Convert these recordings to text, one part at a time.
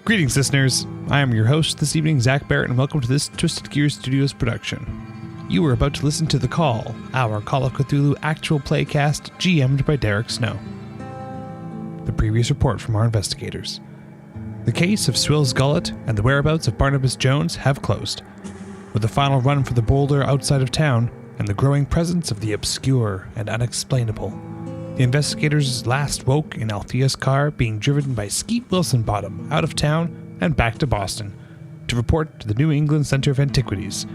Greetings, listeners. I am your host this evening, Zach Barrett, and welcome to this Twisted Gear Studios production. You are about to listen to The Call, our Call of Cthulhu actual playcast GM'd by Derek Snow. The previous report from our investigators. The case of Swill's Gullet and the whereabouts of Barnabas Jones have closed, with the final run for the boulder outside of town and the growing presence of the obscure and unexplainable. The investigators last woke in Althea's car being driven by Skeet Wilsonbottom out of town and back to Boston to report to the New England Centre of Antiquities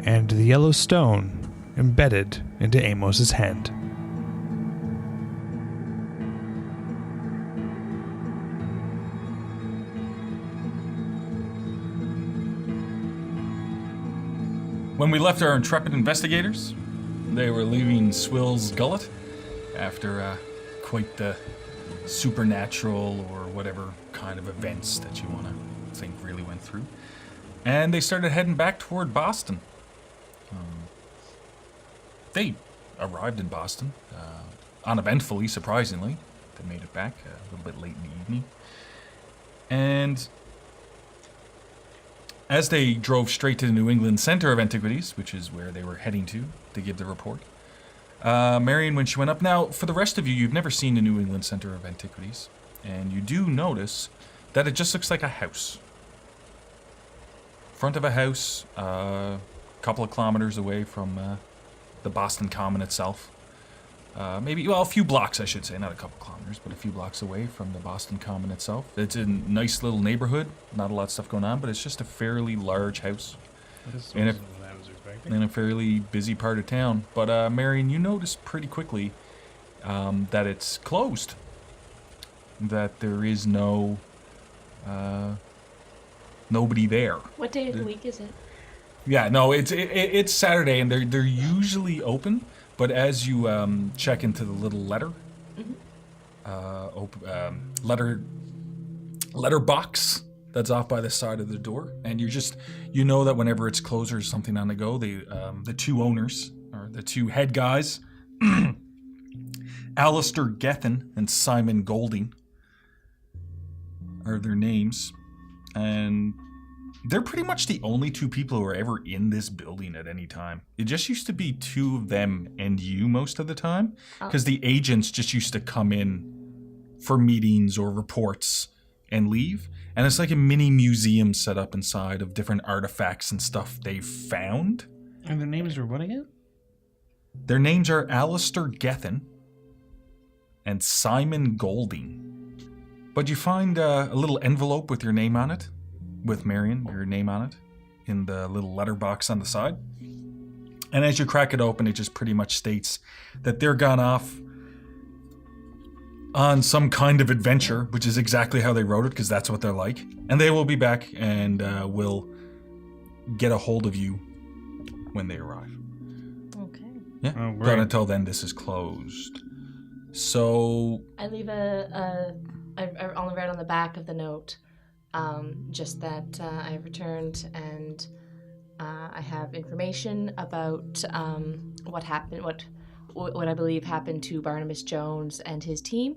and the yellow stone embedded into Amos's hand. When we left our intrepid investigators, they were leaving Swill's Gullet after quite the supernatural or whatever kind of events that you want to think really went through. And they started heading back toward Boston. They arrived in Boston, uneventfully, surprisingly. They made it back a little bit late in the evening. And as they drove straight to the New England Centre of Antiquities, which is where they were heading to give the report, Marion, when she went up... Now, for the rest of you, you've never seen the New England Centre of Antiquities, and you do notice that it just looks like a house. Front of a house, a couple of kilometers away from the Boston Common itself. A few blocks, I should say, not a couple kilometers, but a few blocks away from the Boston Common itself. It's a nice little neighborhood, not a lot of stuff going on, but it's just a fairly large house. In a fairly busy part of town. But Marion, you notice pretty quickly that it's closed. That there is nobody there. What day of the week is it? Yeah, no, it's Saturday, and they're usually open. But as you check into the little letter, letter box that's off by the side of the door, and you know that whenever it's closed or something on the go, the two owners, or the two head guys, Alistair Gethin and Simon Golding, are their names, and they're pretty much the only two people who are ever in this building at any time. It just used to be two of them and you most of the time, because the agents just used to come in for meetings or reports and leave. And it's like a mini museum set up inside of different artifacts and stuff they've found. And their names are what again? Their names are Alistair Gethin and Simon Golding. But you find a little envelope with your name on it, with Marion, your name on it, in the little letterbox on the side. And as you crack it open, it just pretty much states that they're gone off on some kind of adventure, which is exactly how they wrote it, because that's what they're like. And they will be back and will get a hold of you when they arrive. Okay. Yeah. Oh, but until then, this is closed. So... I leave I'll write on the back of the note, just that I have returned and I have information about what happened, what I believe happened to Barnabas Jones and his team.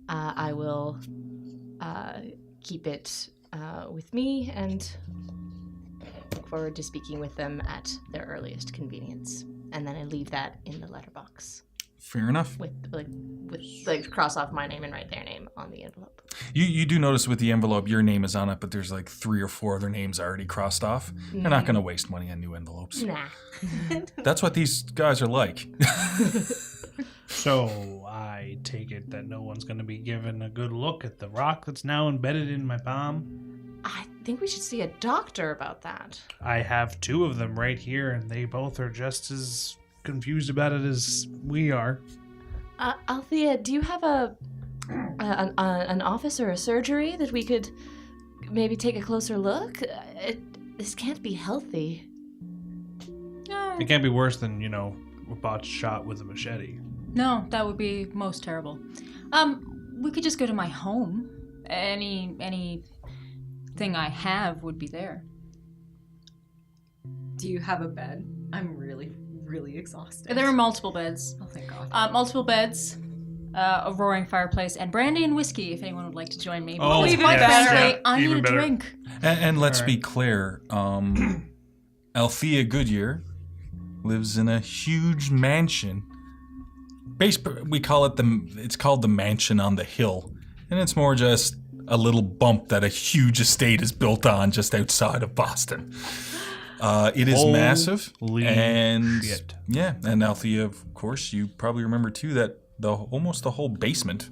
I will keep it with me and look forward to speaking with them at their earliest convenience. And then I leave that in the letterbox. Fair enough. With cross off my name and write their name on the envelope. You do notice with the envelope, your name is on it, but there's like 3 or 4 other names already crossed off. They're not going to waste money on new envelopes. Nah. That's what these guys are like. So I take it that no one's going to be given a good look at the rock that's now embedded in my palm? I think we should see a doctor about that. I have 2 of them right here, and they both are just as confused about it as we are. Althea, do you have an office or a surgery that we could maybe take a closer look? This can't be healthy. It can't be worse than, a botched shot with a machete. No, that would be most terrible. We could just go to my home. Anything I have would be there. Do you have a bed? I'm really exhausted. There are multiple beds. Oh, thank God. Multiple beds. a roaring fireplace, and brandy and whiskey if anyone would like to join me. Oh, Please, yes, badly, yeah, I need even a better. drink. And let's All be right. clear, Althea Goodyear lives in a huge mansion. We call it it's called the Mansion on the Hill, and it's more just a little bump that a huge estate is built on just outside of Boston. It is massive, Holy and shit. yeah, and Althea, of course, you probably remember too that almost the whole basement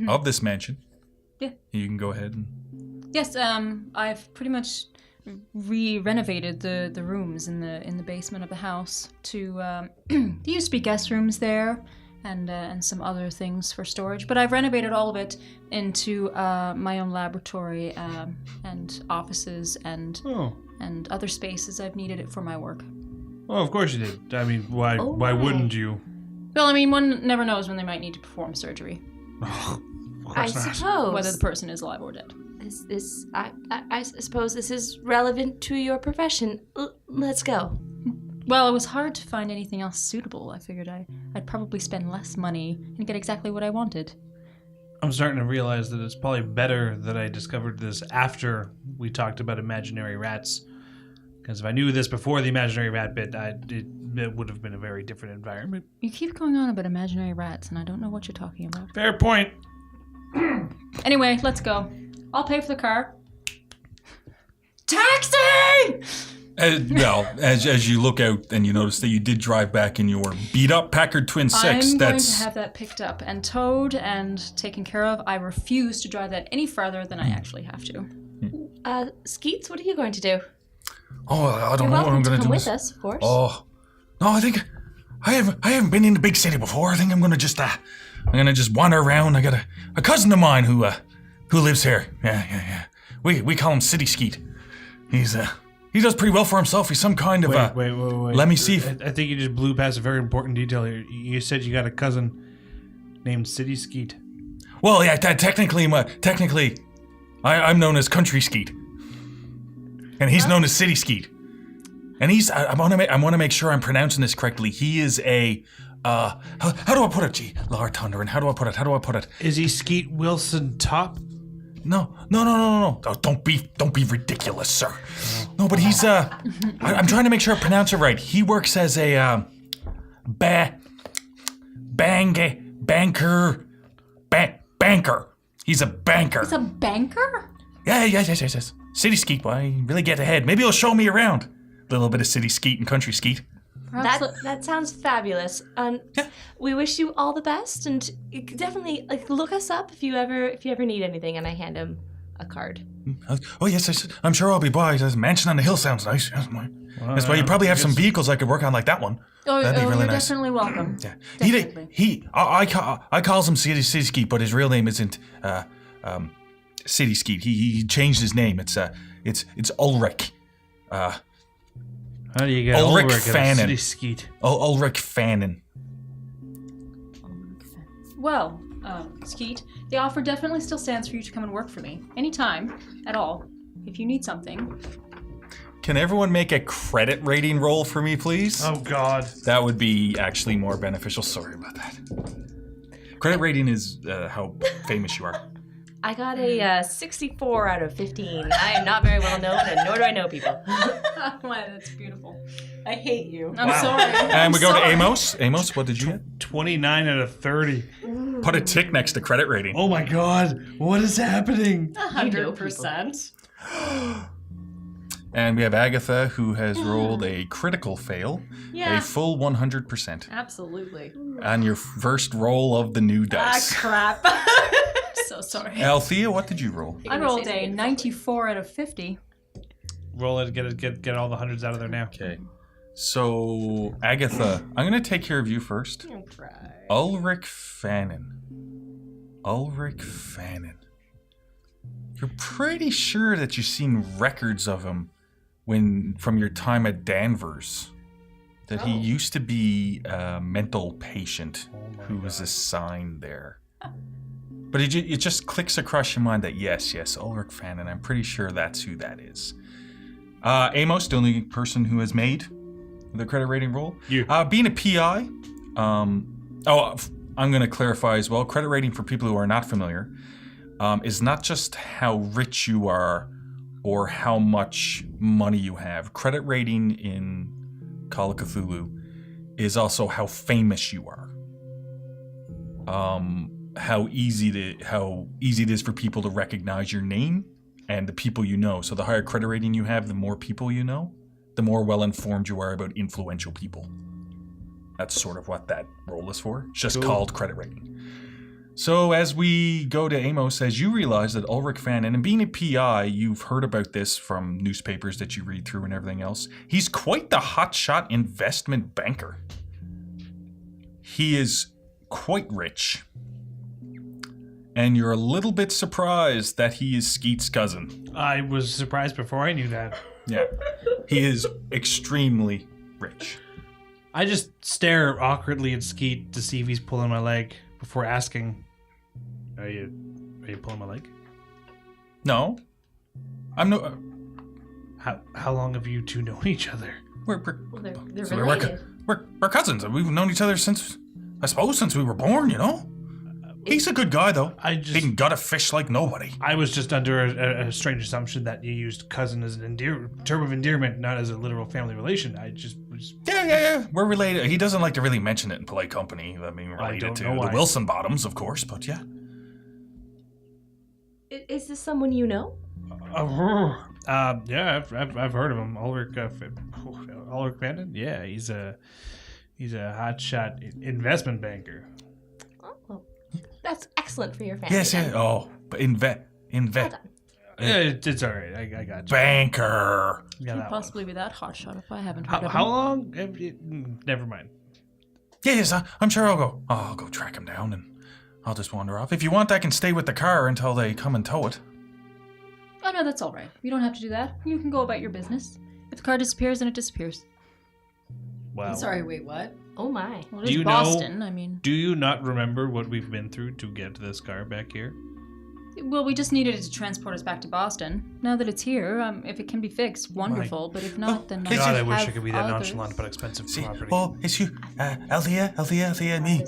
of this mansion. Yeah. You can go ahead and. Yes, I've pretty much renovated the rooms in the basement of the house to there used to be guest rooms there and some other things for storage, but I've renovated all of it into my own laboratory and offices and other spaces I've needed it for my work. Well, of course you did. I mean, why my. wouldn't you? Well, I mean, one never knows when they might need to perform surgery, Of I course not. suppose. whether the person is alive or dead. I suppose this is relevant to your profession. Let's go. Well, it was hard to find anything else suitable. I figured I'd probably spend less money and get exactly what I wanted. I'm starting to realize that it's probably better that I discovered this after we talked about imaginary rats. Because if I knew this before the imaginary rat bit, it would have been a very different environment. You keep going on about imaginary rats, and I don't know what you're talking about. Fair point. Anyway, let's go. I'll pay for the car. Taxi! Well, as you look out and you notice that you did drive back in your beat-up Packard Twin 6, I'm going that's... to have that picked up and towed and taken care of. I refuse to drive that any farther than I actually have to. Skeets, what are you going to do? Oh, I don't You're know what welcome I'm to going to come do. with us, of course. Oh, no, I think I haven't been in the big city before. I think I'm going to just wander around. I got a cousin of mine who lives here. Yeah. We call him City Skeet. He does pretty well for himself. He's some kind of Wait. Let me see. I think you just blew past a very important detail here. You said you got a cousin named City Skeet. Well, yeah. Technically, I'm known as Country Skeet, and he's known as City Skeet. And I want to make sure I'm pronouncing this correctly. He is a how do I put it? Gee, Lord Thunder, and how do I put it? Is he Skeet Wilson Top? No. Oh, don't be ridiculous, sir. No, but he's I'm trying to make sure I pronounce it right. He works as a banker. He's a banker. He's a banker? Yes. City Skeet, boy, I really get ahead. Maybe he'll show me around. A little bit of City Skeet and Country Skeet. That sounds fabulous. We wish you all the best, and you can definitely look us up if you ever need anything. And I hand him a card. Oh yes, I'm sure I'll be by. The Mansion on the Hill sounds nice. That's why you probably have some vehicles I could work on like that one. That'd be really you're nice. definitely welcome. Yeah. Definitely. I calls him City Skeet, but his real name isn't City Skeet. He changed his name. It's Ulrich. How do you get Ulrich Ulrich and Fannin. City Skeet? Ulrich Fannin. Well, Skeet, the offer definitely still stands for you to come and work for me. Anytime, at all. If you need something. Can everyone make a credit rating roll for me, please? Oh God. That would be actually more beneficial. Sorry about that. Credit rating is how famous you are. I got a 64 out of 15. I am not very well known, and nor do I know people. Oh, that's beautiful. I hate you. I'm sorry. And we go to Amos. Amos, what did you get? 29 out of 30. Put a tick next to credit rating. Oh my God. What is happening? 100%. And we have Agatha, who has rolled a critical fail, Yeah. a full 100%. Absolutely. On your first roll of the new dice. Crap. So sorry. Althea, what did you roll? I rolled a 94 out of 50. Roll it. Get all the hundreds out of there now. Okay. So, Agatha, I'm going to take care of you first. Try. Ulrich Fannin. You're pretty sure that you've seen records of him from your time at Danvers. That he used to be a mental patient who was assigned there. But it just clicks across your mind that yes, Ulrich Fannin. I'm pretty sure that's who that is. Amos, the only person who has made the credit rating roll. You. Being a PI. I'm going to clarify as well. Credit rating, for people who are not familiar, is not just how rich you are or how much money you have. Credit rating in Call of Cthulhu is also how famous you are. How easy it is for people to recognize your name and the people you know. So the higher credit rating you have, the more people you know, the more well-informed you are about influential people. That's sort of what that role is for. It's just called credit rating. So as we go to Emos, as you realize that Ulrich Van, and being a PI, you've heard about this from newspapers that you read through and everything else. He's quite the hotshot investment banker. He is quite rich. And you're a little bit surprised that he is Skeet's cousin. I was surprised before I knew that. Yeah. He is extremely rich. I just stare awkwardly at Skeet to see if he's pulling my leg before asking, Are you pulling my leg? No. I'm no... How long have you two known each other? Well, they're related. We're cousins. We've known each other since we were born, you know? He's a good guy, though. He can gut a fish like nobody. I was just under a strange assumption that you used cousin as an term of endearment, not as a literal family relation. I just was... Yeah. We're related. He doesn't like to really mention it in polite company. I mean, related to the Wilson Bottoms, of course, but yeah. Is this someone you know? Yeah, I've heard of him. Ulrich Van. Yeah, he's a hotshot investment banker. Oh, that's excellent for your family. Yes, yeah. Oh, but invest. It's all right. I got you. Banker. Can't possibly be that hotshot if I haven't heard of him. How long? Never mind. Yes, I'm sure I'll go track him down and I'll just wander off. If you want, I can stay with the car until they come and tow it. Oh, no, that's all right. You don't have to do that. You can go about your business. If the car disappears, then it disappears. Wow. Sorry, wait, what? Oh my. Well, it is Boston, I mean. Do you not remember what we've been through to get this car back here? Well, we just needed it to transport us back to Boston. Now that it's here, if it can be fixed, wonderful. But if not, then God, I wish I have could be that others. nonchalant but expensive property. Oh, it's you, Althea, and me.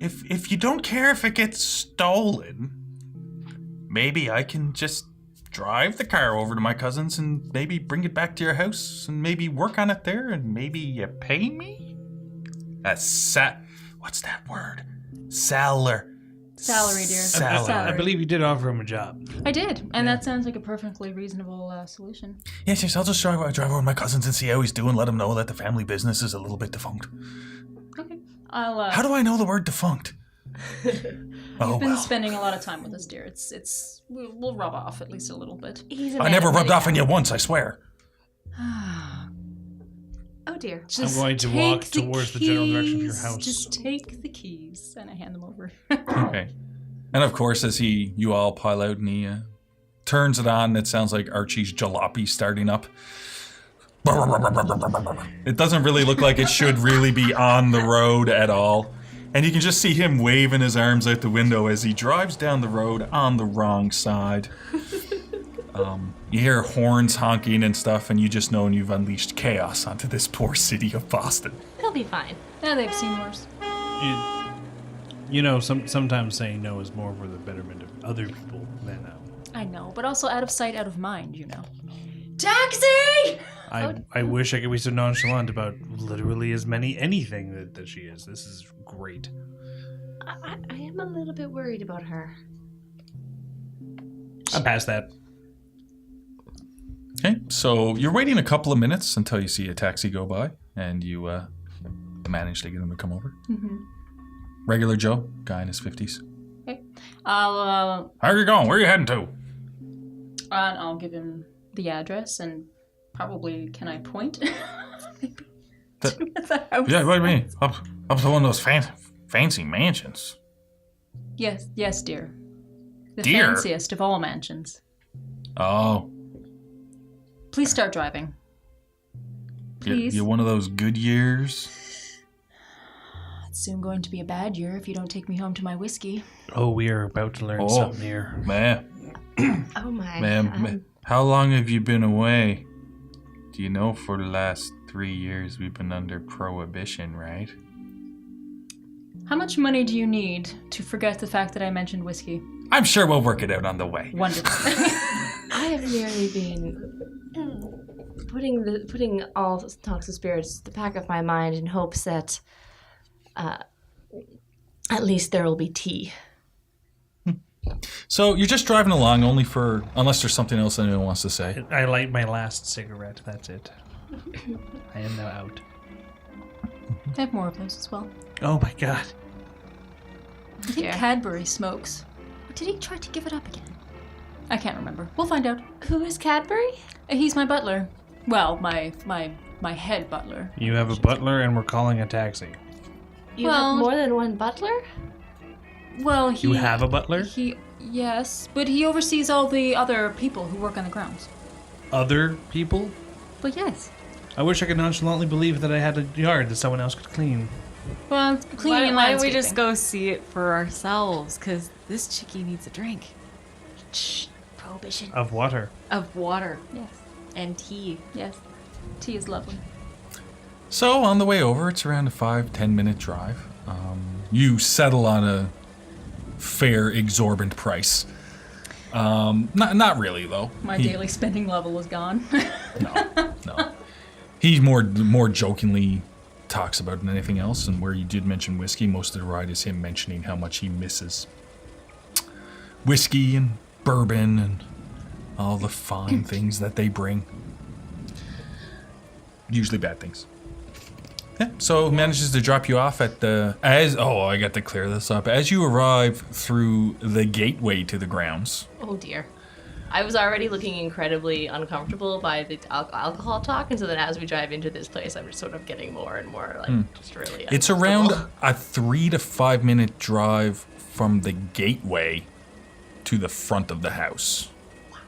If you don't care if it gets stolen, maybe I can just drive the car over to my cousin's and maybe bring it back to your house and maybe work on it there and maybe you pay me? What's that word? Salary, dear. Salary. I believe you did offer him a job. I did, and that sounds like a perfectly reasonable solution. Yes, I'll just drive over to my cousin's and see how he's doing. Let him know that the family business is a little bit defunct. Okay, I'll. How do I know the word defunct? You've been spending a lot of time with us, dear. We'll rub off at least a little bit. I never rubbed off on you once, I swear. Oh dear. I'm going to walk towards the general direction of your house. Just take the keys, and I hand them over. Okay. And of course, as you all pile out and he turns it on, it sounds like Archie's jalopy starting up. It doesn't really look like it should really be on the road at all. And you can just see him waving his arms out the window as he drives down the road on the wrong side. You hear horns honking and stuff, and you just know you've unleashed chaos onto this poor city of Boston. He'll be fine. Yeah, they've seen worse. You know, sometimes saying no is more for the betterment of other people than I know, but also out of sight, out of mind, you know. Taxi! I wish I could be so nonchalant about literally as many anything that she is. This is great. I am a little bit worried about her. I'm past that. Okay, so you're waiting a couple of minutes until you see a taxi go by, and you manage to get him to come over. Mm-hmm. Regular Joe, guy in his 50s. Okay. How are you going? Where are you heading to? I'll give him the address and probably, can I point? Yeah, what do you mean? Up to one of those fancy mansions. Yes, dear. The Dear? fanciest of all mansions. Oh. Please start driving. Please. You're one of those good years? It's soon going to be a bad year if you don't take me home to my whiskey. Oh, we are about to learn something here. Ma'am. Oh my. Ma'am, how long have you been away? Do you know for the last 3 years we've been under prohibition, right? How much money do you need to forget the fact that I mentioned whiskey? I'm sure we'll work it out on the way. Wonderful. I have merely been putting all talks of spirits at the back of my mind in hopes that at least there will be tea. So you're just driving along unless there's something else anyone wants to say. I light my last cigarette. That's it. I am now out. I have more of those as well. Oh my god. I think Cadbury smokes. Or did he try to give it up again? I can't remember. We'll find out. Who is Cadbury? He's my butler. Well, my head butler. You have a butler and we're calling a taxi. You have more than one butler? Well, You have a butler? Yes, but he oversees all the other people who work on the grounds. Other people? But yes. I wish I could nonchalantly believe that I had a yard that someone else could clean. Well, cleaning and Why don't we landscaping. just go see it for ourselves? Because this chickie needs a drink. Shh. Prohibition. Of water. Of water. Yes. And tea. Yes. Tea is lovely. So on the way over, it's around a 5-10 minute drive. You settle on a fair, exorbitant price. Not really though. My daily spending level is gone. No. He more jokingly talks about it than anything else, and where you did mention whiskey, most of the ride is him mentioning how much he misses whiskey and bourbon and all the fine things that they bring. Usually bad things. Yeah, so manages to drop you off at I got to clear this up. As you arrive through the gateway to the grounds. Oh dear. I was already looking incredibly uncomfortable by the alcohol talk, and so then as we drive into this place, I'm just sort of getting more and more just really It's around a 3 to 5 minute drive from the gateway to the front of the house.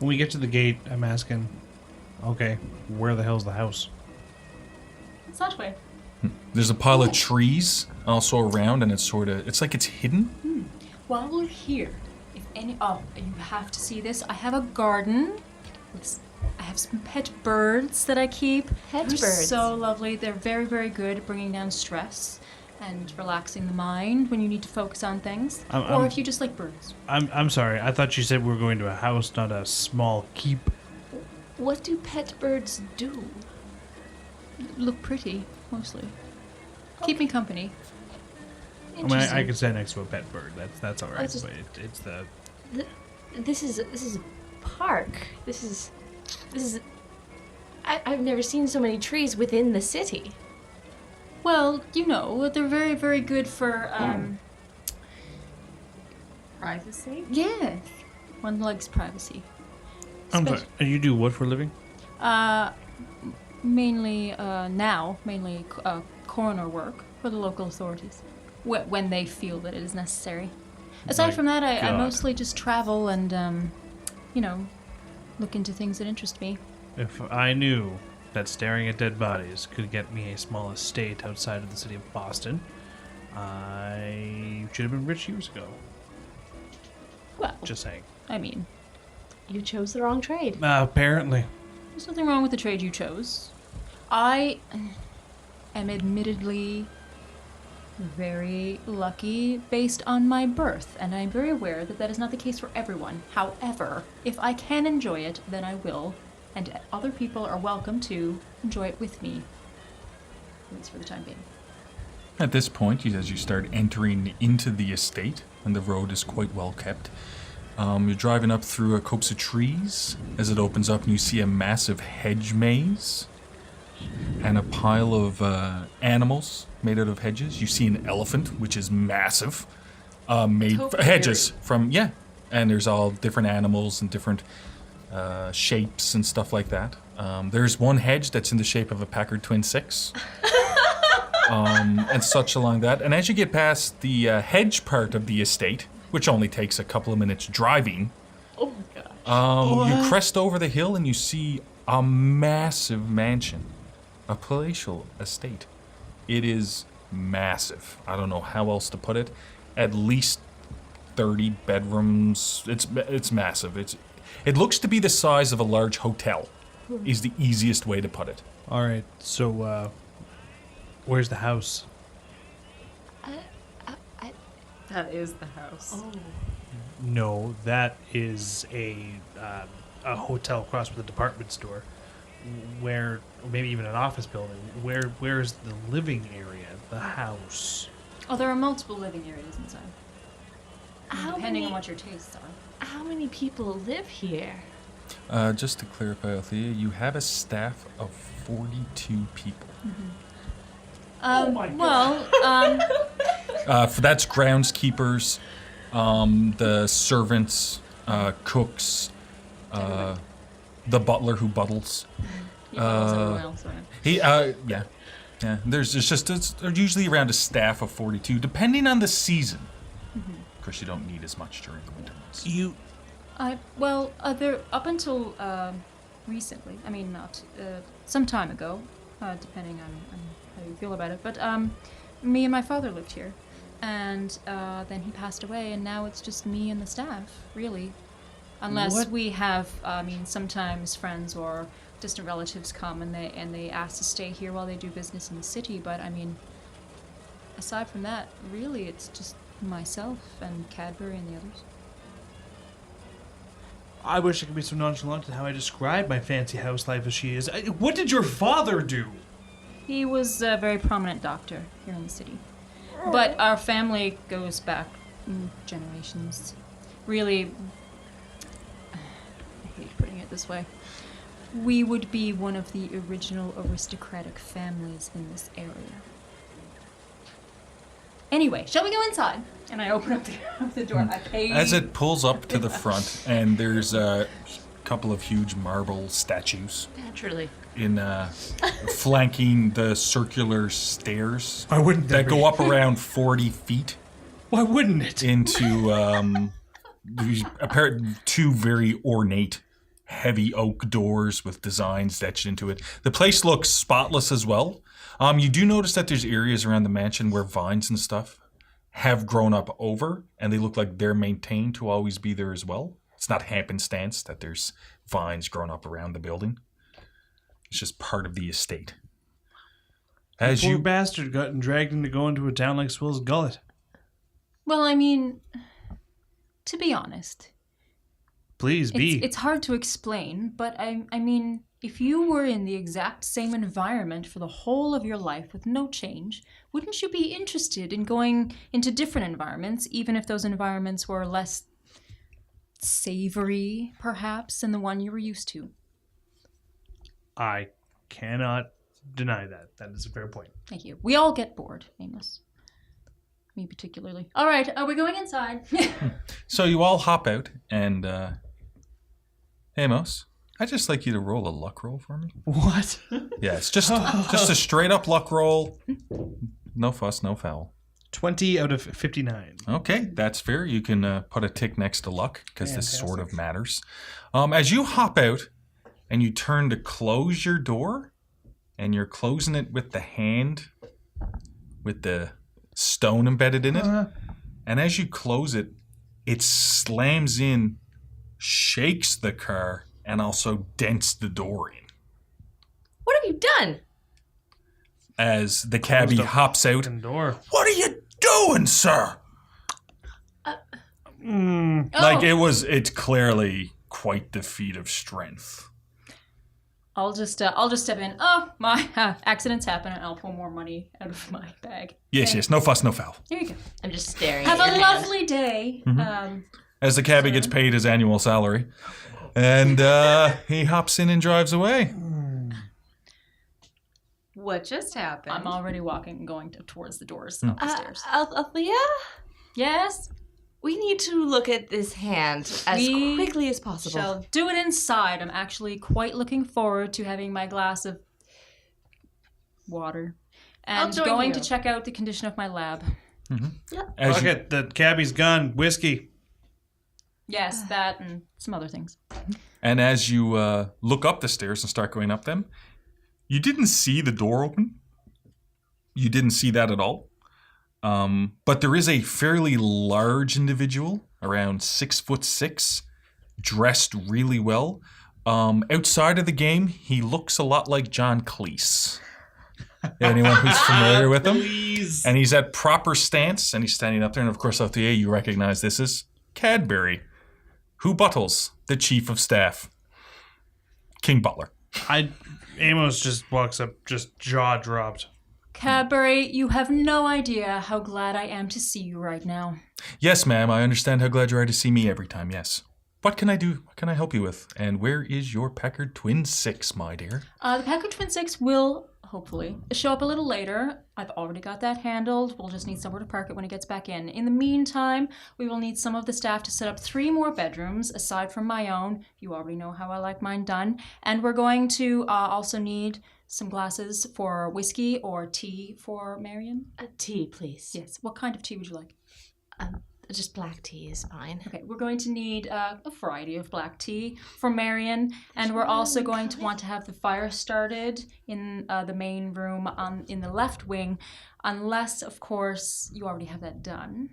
When we get to the gate, I'm asking, okay, where the hell's the house? It's that way. There's a pile of trees also around, and it's like it's hidden. While we're here, you have to see this. I have a garden. I have some pet birds that I keep. Pet They're birds? so lovely. They're very, very good at bringing down stress and relaxing the mind when you need to focus on things. Or if you just like birds. I'm sorry. I thought you said we were going to a house, not a small keep. What do pet birds do? Look pretty, mostly. Keep me company. I mean, I could stand next to a pet bird. That's all right. just- But it's the This is a park. This is. I've never seen so many trees within the city. Well, they're very, very good for, Privacy? yes. One likes privacy. I'm sorry. And you do what for a living? Mainly coroner work for the local authorities when they feel that it is necessary. Aside My from that, I God. mostly just travel and, look into things that interest me. If I knew that staring at dead bodies could get me a small estate outside of the city of Boston, I should have been rich years ago. Well, Just saying. I mean, You chose the wrong trade. Apparently. there's nothing wrong with the trade you chose. I am admittedly very lucky based on my birth, and I'm very aware that that is not the case for everyone. However, if I can enjoy it, then I will, and other people are welcome to enjoy it with me. At least for the time being. At this point, as you start entering into the estate, and the road is quite well kept, you're driving up through a copse of trees. As it opens up, and you see a massive hedge maze and a pile of animals made out of hedges. You see an elephant, which is massive, made hedges from and there's all different animals and different shapes and stuff like that. There's one hedge that's in the shape of a Packard Twin 6. And such along that. And as you get past the hedge part of the estate, which only takes a couple of minutes driving, Oh my gosh. you crest over the hill and you see a massive mansion, a palatial estate. It is massive. I don't know how else to put it. At least 30 bedrooms. It's massive. It looks to be the size of a large hotel, is the easiest way to put it. All right. So, where's the house? That is the house. Oh. No, that is a hotel across from the department store, where, or maybe even an office building. Where's the living area, the house? Oh, there are multiple living areas inside. Depending on many, what your tastes are. how many people live here? Just to clarify, Althea, you have a staff of 42 people. That's groundskeepers, the servants, cooks, the butler who buttles. Everyone else, right? Yeah. There's usually around a staff of 42, depending on the season. Of course, you don't need as much during the winter months. There up until recently. I mean, not some time ago, depending on how you feel about it. But me and my father lived here, and then he passed away, and now it's just me and the staff, really. Unless we have, sometimes friends or distant relatives come and they ask to stay here while they do business in the city. But I mean, aside from that, really, it's just myself and Cadbury and the others. I wish I could be so nonchalant in how I describe my fancy house life as she is. What did your father do? He was a very prominent doctor here in the city. But our family goes back generations. Really, I hate putting it this way. We would be one of the original aristocratic families in this area. Anyway, shall we go inside? And I open up the door. As it pulls up to the front, and there's a couple of huge marble statues Naturally. in flanking the circular stairs Why wouldn't that go up around 40 feet Why wouldn't it? into these two very ornate, heavy oak doors with designs etched into it. The place looks spotless as well. You do notice that there's areas around the mansion where vines and stuff have grown up over, and they look like they're maintained to always be there as well. It's not happenstance that there's vines grown up around the building. It's just part of the estate. As Poor you bastard got dragged into going to a town like Swill's Gullet. Well, I mean, to be honest, Please be. it's hard to explain, but I mean, if you were in the exact same environment for the whole of your life with no change, wouldn't you be interested in going into different environments, even if those environments were less savory, perhaps, than the one you were used to? I cannot deny that. That is a fair point. Thank you. We all get bored, Amos. Me particularly. All right, are we going inside? So you all hop out, and Amos, I'd just like you to roll a luck roll for me. What? Yeah, it's just a straight up luck roll. No fuss, no foul. 20 out of 59. Okay, that's fair. You can put a tick next to luck because this sort of matters. As you hop out and you turn to close your door, and you're closing it with the hand with the stone embedded in it. And as you close it, it slams in, shakes the car, and also dents the door in. What have you done? As the cabbie hops out. Door. What are you doing, sir? Like it's clearly quite the feat of strength. I'll just step in. Oh, my accidents happen, and I'll pull more money out of my bag. Yes, no fuss, no foul. Here you go. I'm just staring Have at a your lovely day. As the cabbie gets paid his annual salary. And he hops in and drives away. What just happened? I'm already going towards the doors up the stairs. Althea? Yes? We need to look at this hand as quickly as possible. Shall do it inside. I'm actually quite looking forward to having my glass of water and going to check out the condition of my lab. Okay, the cabbie's gone. Whiskey. Yes, that and some other things. And as you look up the stairs and start going up them, you didn't see the door open. You didn't see that at all. But there is a fairly large individual, around 6'6", dressed really well. Outside of the game, he looks a lot like John Cleese. Anyone who's familiar with him. Please. And he's at proper stance, and he's standing up there. And of course, Althea, you recognize this is Cadbury, who Buttles, the chief of staff. King Butler. Amos just walks up, just jaw dropped. Cadbury, you have no idea how glad I am to see you right now. Yes, ma'am, I understand how glad you are to see me every time, yes. What can I do? What can I help you with? And where is your Packard Twin 6, my dear? The Packard Twin 6 will, hopefully, show up a little later. I've already got that handled. We'll just need somewhere to park it when it gets back in. In the meantime, we will need some of the staff to set up 3 more bedrooms, aside from my own. You already know how I like mine done. And we're going to also need some glasses for whiskey or tea for Marion. Tea, please. Yes. What kind of tea would you like? Just black tea is fine. Okay, we're going to need a variety of black tea for Marion, and we're also going to want to have the fire started in the main room in the left wing, unless, of course, you already have that done.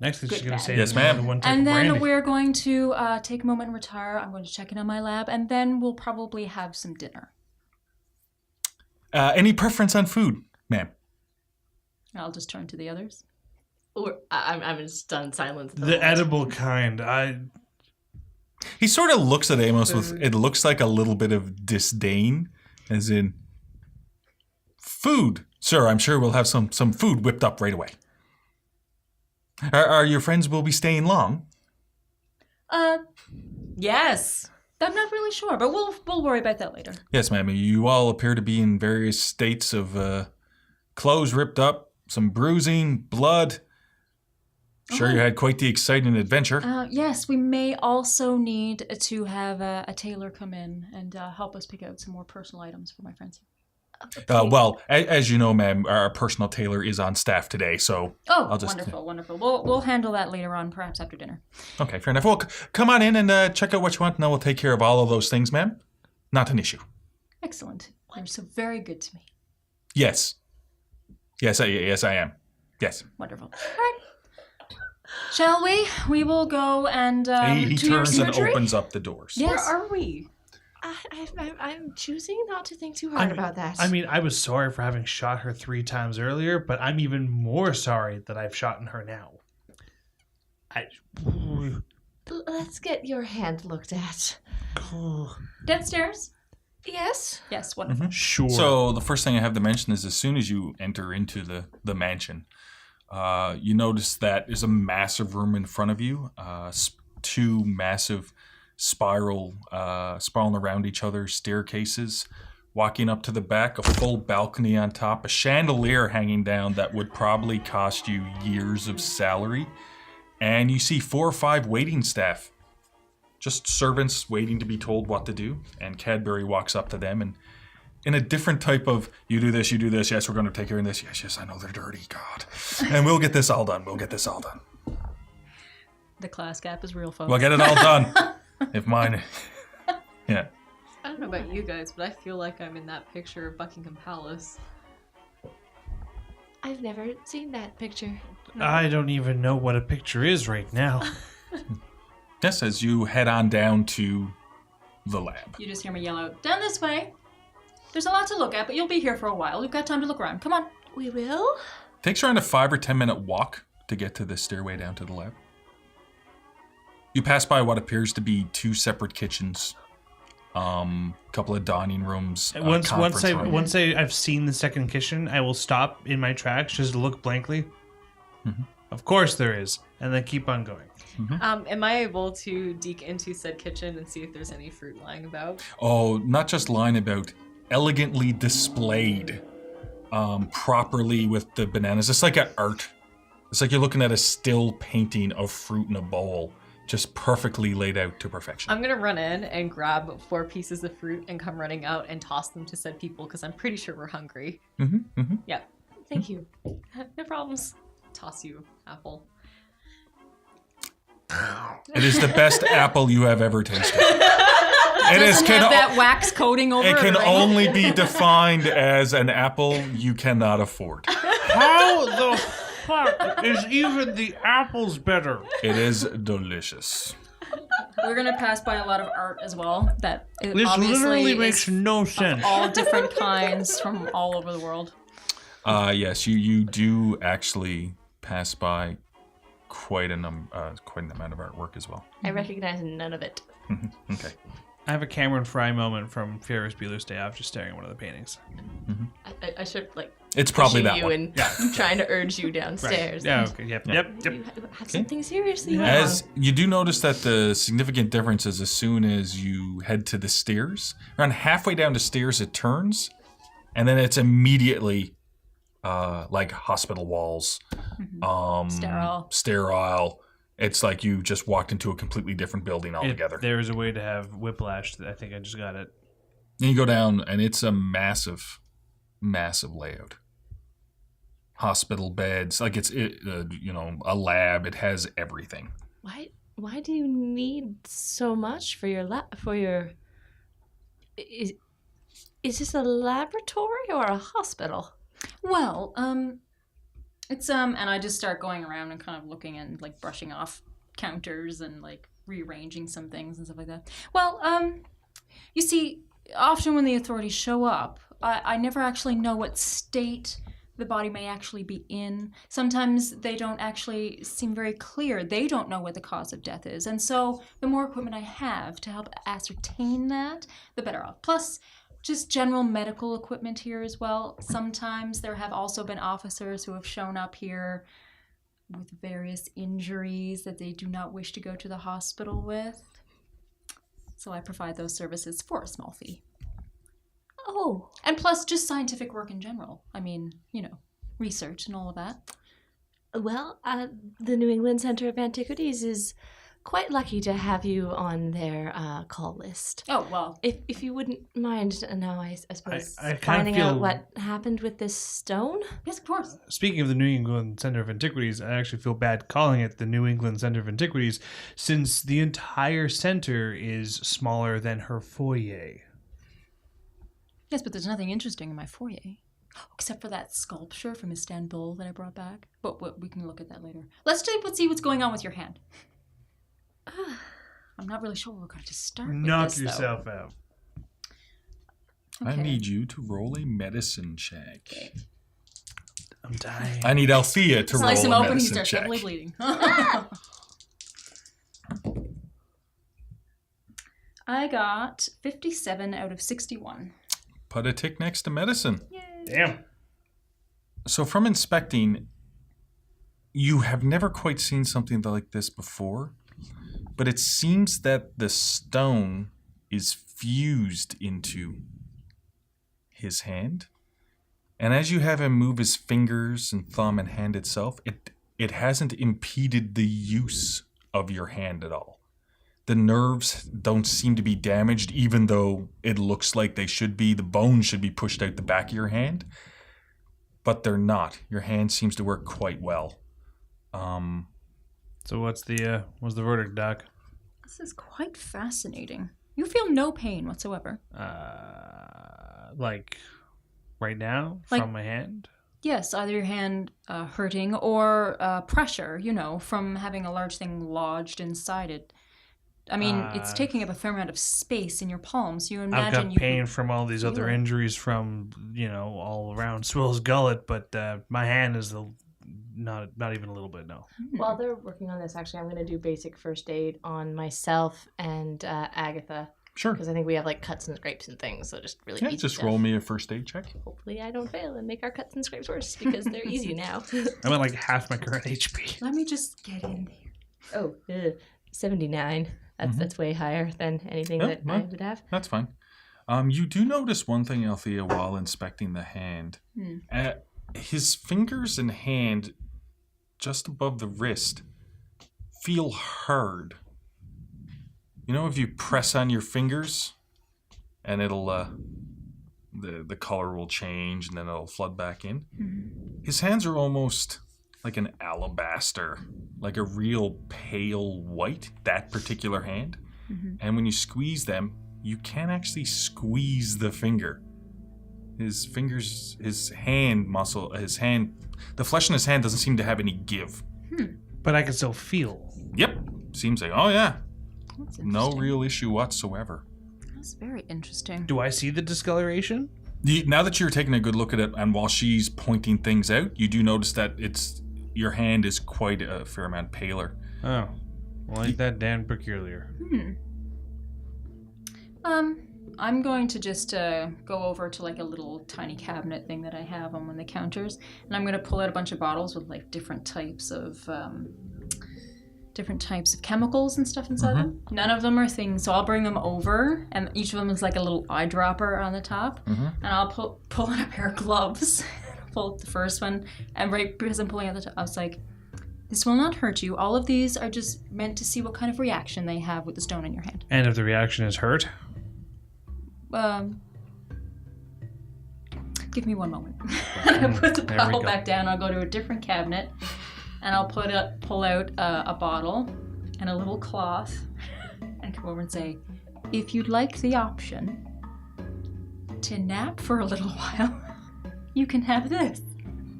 Next thing she's going to say Yes, is ma'am. one type And of then brandy. we're going to take a moment and retire. I'm going to check in on my lab, and then we'll probably have some dinner. Any preference on food, ma'am? I'll just turn to the others. Or I'm in stunned silence. at the The moment. edible kind. He sort of looks at Amos with, it looks like a little bit of disdain, as in, food. Sir, I'm sure we'll have some food whipped up right away. Are your friends will be staying long? Yes. I'm not really sure, but we'll worry about that later. Yes, ma'am. You all appear to be in various states of clothes ripped up, some bruising, blood. Sure, you had quite the exciting adventure. Yes, we may also need to have a tailor come in and help us pick out some more personal items for my friends. Well, as you know, ma'am, our personal tailor is on staff today, so Oh, I'll just... wonderful. We'll handle that later on, perhaps after dinner. Okay, fair enough. Well, come on in and check out what you want, and I will take care of all of those things, ma'am. Not an issue. Excellent. You're so very good to me. Yes. Yes, I am. Yes. Wonderful. All right. Shall we? We will go and He to your turns and surgery? opens up the doors. Yes. Where are we? I'm choosing not to think too hard about that. I mean, I was sorry for having shot her 3 times earlier, but I'm even more sorry that I've shot her now. Let's get your hand looked at. Downstairs? Yes? Yes, wonderful. Sure. So the first thing I have to mention is as soon as you enter into the mansion, you notice that there's a massive room in front of you, 2 massive spiraling around each other staircases, walking up to the back, a full balcony on top, a chandelier hanging down that would probably cost you years of salary, and you see 4 or 5 waiting staff, just servants waiting to be told what to do, and Cadbury walks up to them and in a different type of, you do this, yes, we're going to take care of this, yes, I know they're dirty, God, and we'll get this all done, The class gap is real, folks. We'll get it all done. If mine, yeah. I don't know about you guys, but I feel like I'm in that picture of Buckingham Palace. I've never seen that picture. I don't even know what a picture is right now. Yes, as you head on down to the lab. You just hear me yell out, down this way. There's a lot to look at, but you'll be here for a while. We've got time to look around. Come on. We will? Takes around a 5 or 10 minute walk to get to the stairway down to the lab. You pass by what appears to be 2 separate kitchens, couple of dining rooms. Once room. I've seen the second kitchen, I will stop in my tracks just to look blankly. Mm-hmm. Of course there is, and then keep on going. Am I able to deke into said kitchen and see if there's any fruit lying about? Oh, not just lying about, elegantly displayed, properly with the bananas. It's like an art. It's like you're looking at a still painting of fruit in a bowl, just perfectly laid out to perfection. I'm gonna run in and grab 4 pieces of fruit and come running out and toss them to said people because I'm pretty sure we're hungry. Yeah. Thank you. No problems. Toss you apple. It is the best apple you have ever tasted. It Doesn't have that wax coating over It can right? only be defined as an apple you cannot afford. How the fuck is even the apples better? It is delicious. we're gonna pass by a lot of art as well. That it This obviously literally is makes no of sense. all different kinds from all over the world. Yes, you do actually pass by quite an amount of artwork as well. I recognize none of it. Okay. I have a Cameron Fry moment from Ferris Bueller's Day Off, just staring at one of the paintings. I should like. It's probably pushing that you one. and trying to urge you downstairs. Yeah. Okay. Yep. Yeah. Yep. You have something seriously wrong. As you do notice that the significant difference is as soon as you head to the stairs, around halfway down the stairs it turns, and then it's immediately like hospital walls, sterile. It's like you just walked into a completely different building altogether. There's a way to have whiplash. I think I just got it. Then you go down, and it's a massive layout. Hospital beds, like it's a lab. It has everything. Why do you need so much for your Is this a laboratory or a hospital? Well, it's and I just start going around and kind of looking and like brushing off counters and like rearranging some things and stuff like that. Well, you see, often when the authorities show up, I never actually know what state the body may actually be in. Sometimes they don't actually seem very clear. They don't know what the cause of death is. And so the more equipment I have to help ascertain that, the better off. Plus, just general medical equipment here as well. Sometimes there have also been officers who have shown up here with various injuries that they do not wish to go to the hospital with. So I provide those services for a small fee. Oh. And plus just scientific work in general. I mean, research and all of that. Well, the New England Centre of Antiquities is quite lucky to have you on their call list. Oh, well. If you wouldn't mind now, I suppose, I kinda finding feel- out what happened with this stone? Yes, of course. Speaking of the New England Center of Antiquities, I actually feel bad calling it the New England Center of Antiquities since the entire center is smaller than her foyer. Yes, but there's nothing interesting in my foyer. Except for that sculpture from Istanbul that I brought back. But we can look at that later. Let's see what's going on with your hand. I'm not really sure where we're going to start Knock with this, yourself out. I Okay. need you to roll a medicine check. Okay. I'm dying. I need Althea to Slice him roll a open, he medicine starts check. heavily bleeding. I got 57 out of 61. Put a tick next to medicine. Yay. Damn. So from inspecting, you have never quite seen something like this before, but it seems that the stone is fused into his hand. And as you have him move his fingers and thumb and hand itself, it hasn't impeded the use of your hand at all. The nerves don't seem to be damaged, even though it looks like they should be. The bones should be pushed out the back of your hand, but they're not. Your hand seems to work quite well. So what's the verdict, Doc? This is quite fascinating. You feel no pain whatsoever. Like right now Like- from my hand? Yes, either your hand hurting or pressure, from having a large thing lodged inside it. I mean, it's taking up a fair amount of space in your palms. You I've imagine got you pain from all these other feel it. injuries from, all around Swill's gullet, but my hand is not even a little bit, no. While they're working on this, actually, I'm going to do basic first aid on myself and Agatha. Sure. Because I think we have like cuts and scrapes and things, so just really Yeah, easy just stuff. roll me a first aid check. Hopefully I don't fail and make our cuts and scrapes worse because they're easy now. I'm at like half my current HP. Let me just get in there. Oh, 79. That's way higher than anything Yeah, that well. I would have. That's fine. You do notice one thing, Althea, while inspecting the hand. His fingers and hand, just above the wrist, feel hard. If you press on your fingers, and it'll the color will change, and then it'll flood back in. His hands are almost like an alabaster, like a real pale white, that particular hand. And when you squeeze them, you can't actually squeeze the finger. His fingers, his hand muscle, the flesh in his hand doesn't seem to have any give. But I can still feel. Yep. Seems like, oh yeah. That's No interesting. real issue whatsoever. That's very interesting. Do I see the discoloration? Now that you're taking a good look at it, and while she's pointing things out, you do notice that your hand is quite a fair amount paler. Oh. Well, ain't that damn peculiar. I'm going to just go over to like a little tiny cabinet thing that I have on one of the counters, and I'm going to pull out a bunch of bottles with like different types of chemicals and stuff inside them. None of them are things, so I'll bring them over, and each of them is like a little eyedropper on the top, and I'll pull out a pair of gloves. Pull the first one, and right as I'm pulling out the top, I was like, "This will not hurt you. All of these are just meant to see what kind of reaction they have with the stone in your hand." And if the reaction is hurt? Give me one moment. And I put the There we bottle go. back down. I'll go to a different cabinet, and I'll pull out a bottle and a little cloth, and come over and say, "If you'd like the option to nap for a little while, you can have this."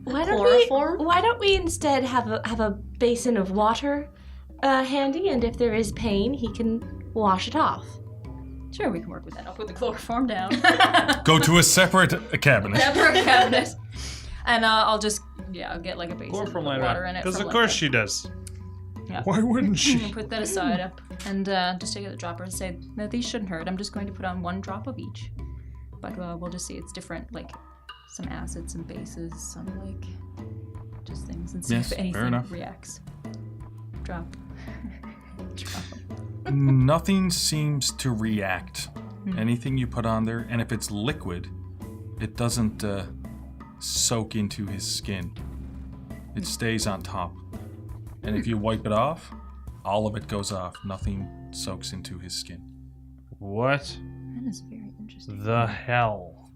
Why Chloroform? don't we instead have a basin of water handy, and if there is pain, he can wash it off. Sure, we can work with that. I'll put the chloroform down. Go to a separate cabinet. Separate cabinet. And I'll just, I'll get like a basin with water in it. Because from, of like, course she does. Yeah. Why wouldn't And she? put that aside up and just take out the dropper and say, "No, these shouldn't hurt. I'm just going to put on one drop of each." But we'll just see it's different, like some acids and bases, some like just things, and see Yes, if fair anything enough. reacts. Drop. Drop. Nothing seems to react. Anything you put on there, and if it's liquid, it doesn't soak into his skin. It stays on top. And if you wipe it off, all of it goes off. Nothing soaks into his skin. What That is very interesting. the hell?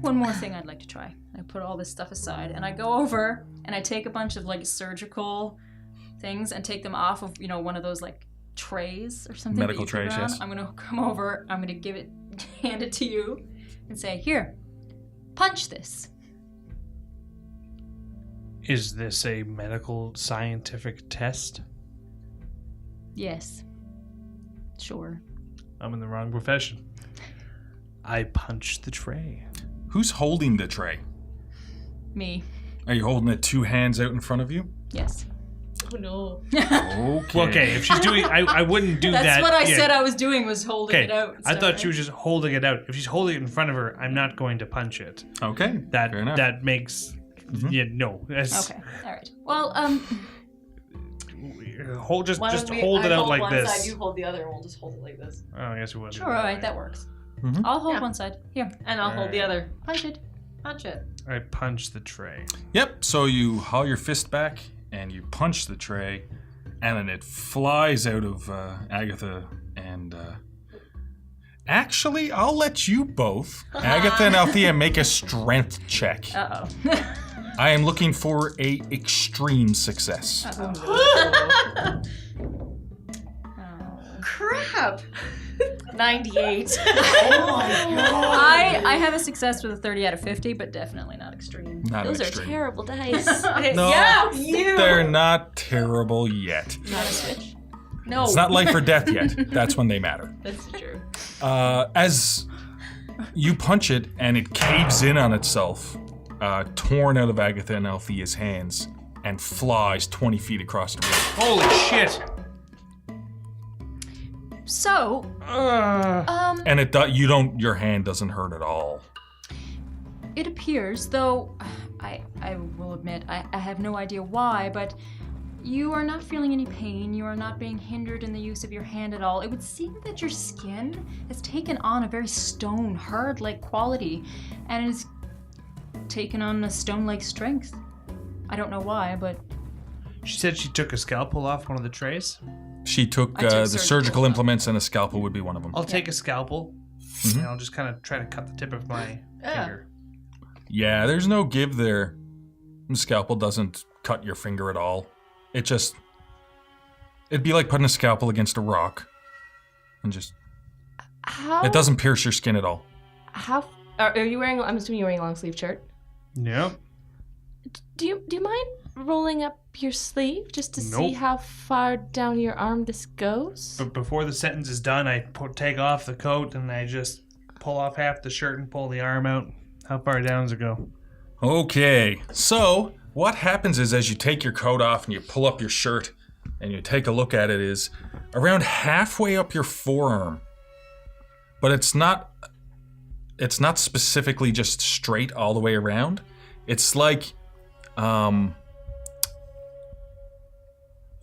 One more thing I'd like to try. I put all this stuff aside, and I go over and I take a bunch of like surgical things and take them off of one of those like trays or something. Medical that you put trays, around. yes. I'm gonna come over. I'm gonna hand it to you, and say, "Here, punch this." Is this a medical scientific test? Yes. Sure. I'm in the wrong profession. I punched the tray. Who's holding the tray? Me. Are you holding it two hands out in front of you? Yes. Oh no. Okay. Well, okay, if she's doing, I wouldn't do that. That's what I yeah. said I was doing, was holding Okay, it out. I so- thought she was just holding it out. If she's holding it in front of her, I'm not going to punch it. Okay. That fair enough. that makes no. That's, Okay. All right. Well, Hold just Why just don't we- hold it I out hold like one this. side, you hold the other, and we'll just hold it like this. Oh, I guess we would. sure. All right, that works. Mhm. I'll hold Yeah. one side. Here, And I'll hold the other. punch it. Punch it. I punch the tray. Yep, so you haul your fist back and you punch the tray, and then it flies out of Agatha and. Actually, I'll let you both, Agatha and Althea, make a strength check. Uh I am looking for a extreme success. oh. Crap! 98. I have a success with a 30 out of 50, but definitely not extreme. Not Those are extreme. terrible dice. No, Yeah, you! they're not terrible yet. Not a switch. No. It's not life or death yet. That's when they matter. That's true. As you punch it and it caves in on itself, torn out of Agatha and Althea's hands, and flies 20 feet across the room. Holy shit! So, And your hand doesn't hurt at all. it appears, though I will admit I have no idea why, but you are not feeling any pain. You are not being hindered in the use of your hand at all. It would seem that your skin has taken on a very stone, hard-like quality, and is taken on a stone-like strength. I don't know why, but She said she took a scalpel off one of the trays. She took I took the surgical surgical implements, and a scalpel would be one of them. I'll take a scalpel, and I'll just kind of try to cut the tip of my finger. Yeah, there's no give there. The scalpel doesn't cut your finger at all. It'd be like putting a scalpel against a rock. And just, How? it doesn't pierce your skin at all. How? Are you wearing? I'm assuming you're wearing a long sleeve shirt. Yep. Do you mind rolling up your sleeve just to see Nope. how far down your arm this goes? But before the sentence is done, I take off the coat and I just pull off half the shirt and pull the arm out. How far down does it go? Okay, so what happens is as you take your coat off and you pull up your shirt and you take a look at it is around halfway up your forearm. But it's not specifically just straight all the way around. It's like you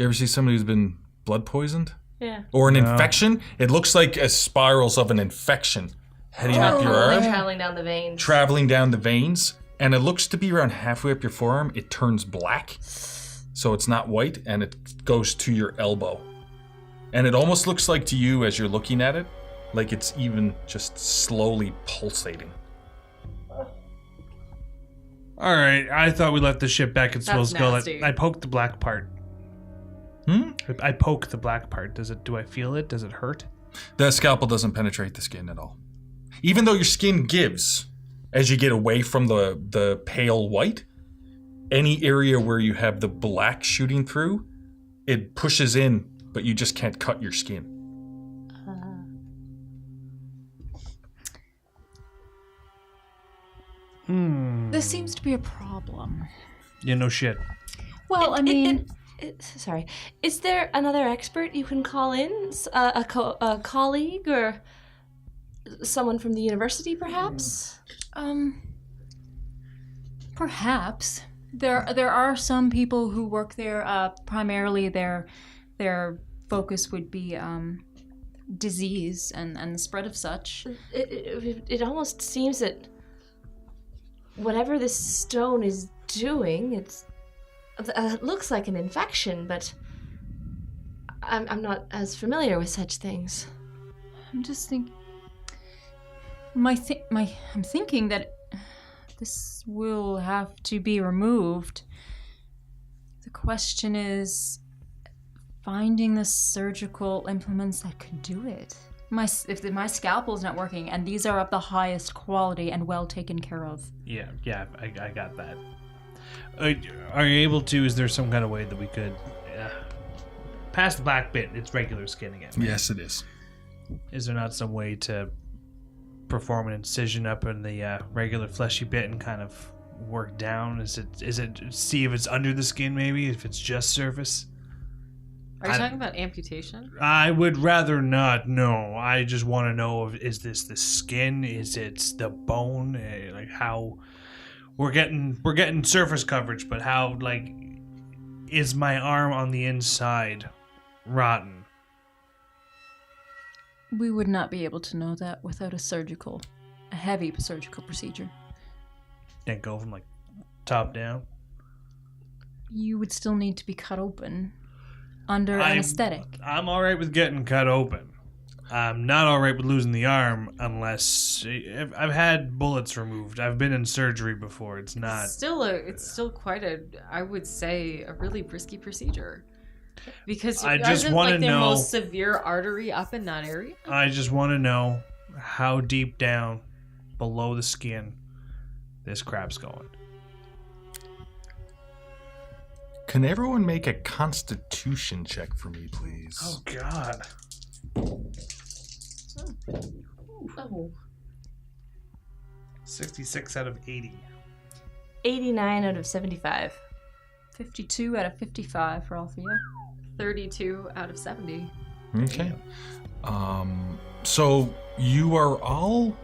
ever see somebody who's been blood poisoned? Yeah. Or an infection? It looks like a spirals of an infection heading up your arm. Traveling down the veins. Traveling down the veins, and it looks to be around halfway up your forearm. It turns black, so it's not white, and it goes to your elbow. And it almost looks like to you as you're looking at it, like it's even just slowly pulsating. All right, I thought we left the ship back at Swill's Gullet. nasty. I poked the black part. I poke the black part. Do I feel it? Does it hurt? The scalpel doesn't penetrate the skin at all. Even though your skin gives, as you get away from the pale white, any area where you have the black shooting through, it pushes in, but you just can't cut your skin. This seems to be a problem. Yeah, no shit. Well, I mean, Sorry. Is there another expert you can call in? A colleague or someone from the university, perhaps? perhaps there are some people who work there. Primarily, their focus would be disease and the spread of such. It almost seems that whatever this stone is doing, it looks like an infection, but I'm not as familiar with such things. I'm just thinking. I'm thinking that this will have to be removed. The question is finding the surgical implements that could do it. My scalpel's not working, and these are of the highest quality and well taken care of. Yeah, I got that. Are you able to? Is there some kind of way that we could past the black bit? It's regular skin again. Yes, it is. Is there not some way to perform an incision up in the regular fleshy bit and kind of work down? Is it see if it's under the skin, maybe if it's just surface? Are you talking about amputation? I would rather not know. I just want to know is this the skin? Is it the bone? Like how we're getting surface coverage, but how like is my arm on the inside rotten? We would not be able to know that without a heavy surgical procedure. Can't go from like top down. You would still need to be cut open under anesthetic. I'm all right with getting cut open. I'm not all right with losing the arm unless I've had bullets removed. I've been in surgery before. It's not. It's still quite I would say, a really risky procedure. Because I just isn't wanna like the know- most severe artery up in that area? I just want to know how deep down below the skin this crap's going. Can everyone make a constitution check for me, please? Oh God. Oh. 66 out of 80. 89 out of 75. 52 out of 55 for Althea. 32 out of 70. Okay. So you are all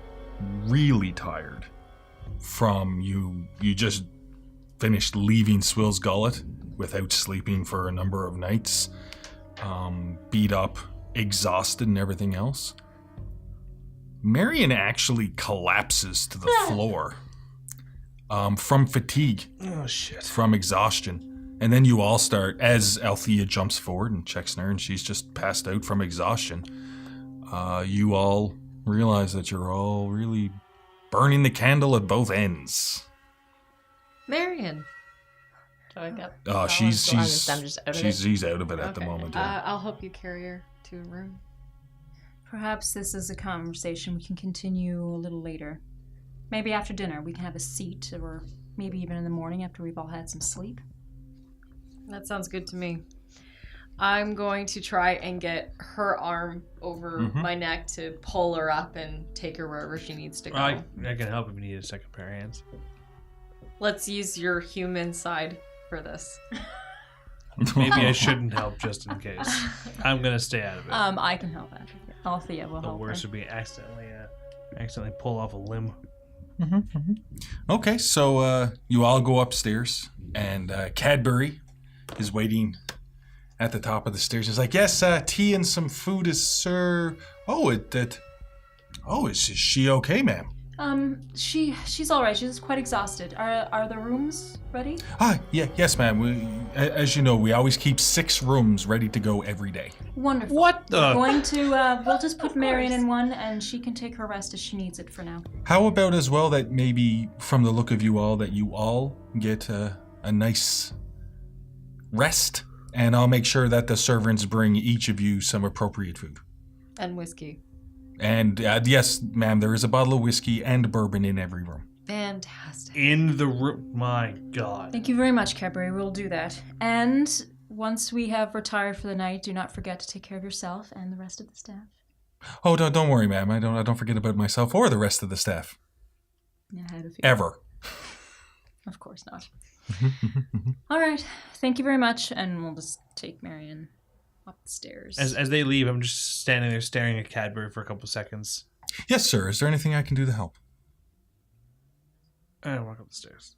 really tired from you just finished leaving Swill's Gullet without sleeping for a number of nights, beat up, exhausted, and everything else. Marion actually collapses to the floor from fatigue, Oh shit. from exhaustion. And then you all start, as Althea jumps forward and checks on her, and she's just passed out from exhaustion. You all realize that you're all really burning the candle at both ends. Marion. Do I get She's I'm just out of it. she's out of it at the Okay. moment. Yeah. I'll help you carry her to a room. Perhaps this is a conversation we can continue a little later. Maybe after dinner we can have a seat or maybe even in the morning after we've all had some sleep. That sounds good to me. I'm going to try and get her arm over my neck to pull her up and take her wherever she needs to go. I can help if you need a second pair of hands. Let's use your human side for this. Maybe I shouldn't help just in case. I'm gonna stay out of it. I can help out. Althea will The help. worst would be accidentally pull off a limb. Okay, so you all go upstairs, and Cadbury is waiting at the top of the stairs. He's like, "Yes, tea and some food is served." Is she okay, ma'am? She's all right. She's quite exhausted. Are the rooms ready? Yes, ma'am. As you know, we always keep 6 rooms ready to go every day. Wonderful. What the? We're going to, we'll just put Marion in one, and she can take her rest as she needs it for now. How about as well that maybe, from the look of you all, that you all get a nice rest, and I'll make sure that the servants bring each of you some appropriate food. And whiskey. And yes, ma'am, there is a bottle of whiskey and bourbon in every room. Fantastic. In the room. My God. Thank you very much, Cadbury. We'll do that. And once we have retired for the night, do not forget to take care of yourself and the rest of the staff. Oh, don't worry, ma'am. I don't forget about myself or the rest of the staff. Yeah, I had a few. Ever. Of course not. All right. Thank you very much, and we'll just take Marion up the stairs. As they leave, I'm just standing there staring at Cadbury for a couple seconds. Yes, sir. Is there anything I can do to help? And I walk up the stairs.